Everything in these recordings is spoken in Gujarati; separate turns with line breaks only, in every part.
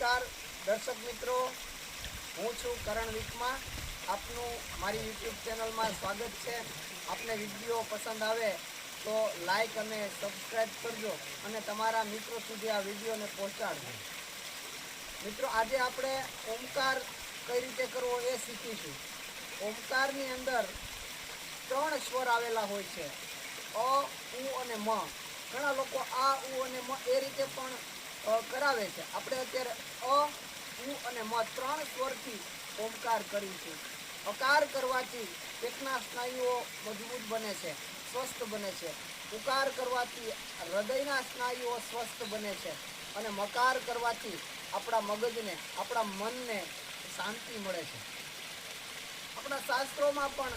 નમસ્કાર દર્શક મિત્રો, હું છું કરણ વિકમા। આપનું મારી યુટ્યુબ ચેનલમાં સ્વાગત છે। આપને વિડીયો પસંદ આવે તો લાઈક અને સબસ્ક્રાઈબ કરજો અને તમારા મિત્રો સુધી આ વિડીયોને પહોંચાડજો। મિત્રો, આજે આપણે ઓમકાર કઈ રીતે કરવો એ શીખીશું। ઓમકારની અંદર 3 સ્વર આવેલા હોય છે, અ, ઉ અને મ। ઘણા લોકો આ, ઉ અને મ એ રીતે પણ કરાવે છે। આપણે અત્યારે અ, ઉ અને મ 3 સ્વરથી ઓમકાર કરીશું। અકાર કરવાથી પેટના સ્નાયુઓ મજબૂત બને છે, સ્વસ્થ બને છે। ઉકાર કરવાથી હૃદયના સ્નાયુઓ સ્વસ્થ બને છે અને મકાર કરવાથી આપણા મગજને, આપણા મનને શાંતિ મળે છે। આપણા શાસ્ત્રોમાં પણ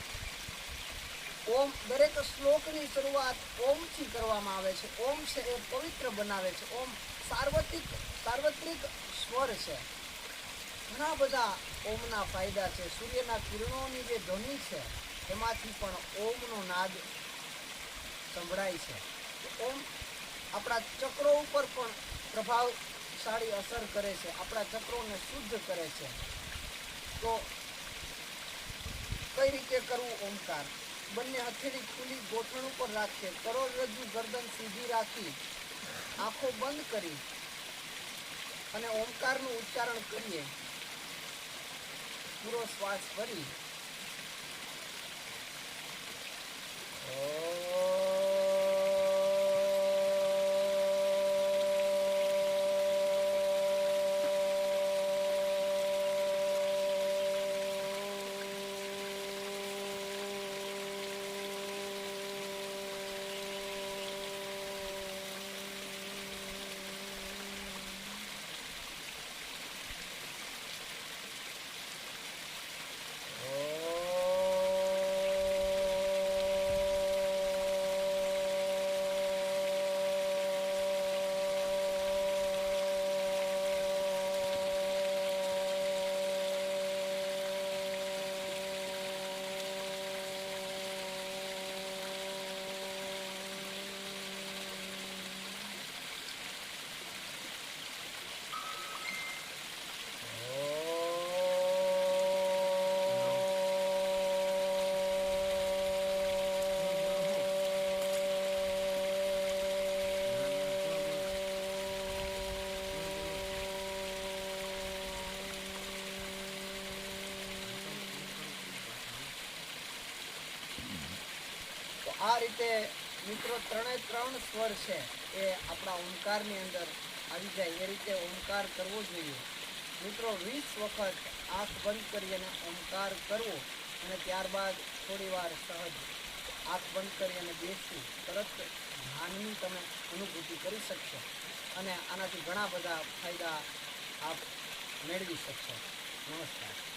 ઓમ, દરેક શ્લોકની શરૂઆત ઓમથી કરવામાં આવે છે। ઓમ છે એ પવિત્ર બનાવે છે। ઓમ સાર્વત્રિક સ્વર છે। ઘણા બધા ઓમના ફાયદા છે। સૂર્યના કિરણોની જે ધ્વનિ છે એમાંથી પણ ઓમનો નાદ સંભળાય છે। ઓમ આપણા ચક્રો ઉપર પણ પ્રભાવશાળી અસર કરે છે, આપણા ચક્રોને શુદ્ધ કરે છે। તો કઈ રીતે કરવું ઓમકાર? બંને હથેળી ખુલ્લી ગોઠણ ઉપર રાખીએ, કરોડરજ્જુ ગરદન સીધી રાખી, આંખો બંધ કરી અને ઓમકારનું ઉચ્ચારણ કરીએ। પૂરો શ્વાસ ભરી આ રીતે મિત્રો 3 સ્વર છે એ આપણા ઓમકારની અંદર આવી જાય એ રીતે ઓમકાર કરવો જોઈએ। મિત્રો 20 વખત આંખ બંધ કરી અને ઓમકાર કરવો અને ત્યારબાદ થોડી વાર સહજ આંખ બંધ કરી અને બેસવું, તરત ધ્યાનની તમે અનુભૂતિ કરી શકશો અને આનાથી ઘણા બધા ફાયદા આપ મેળવી શકશો। નમસ્કાર।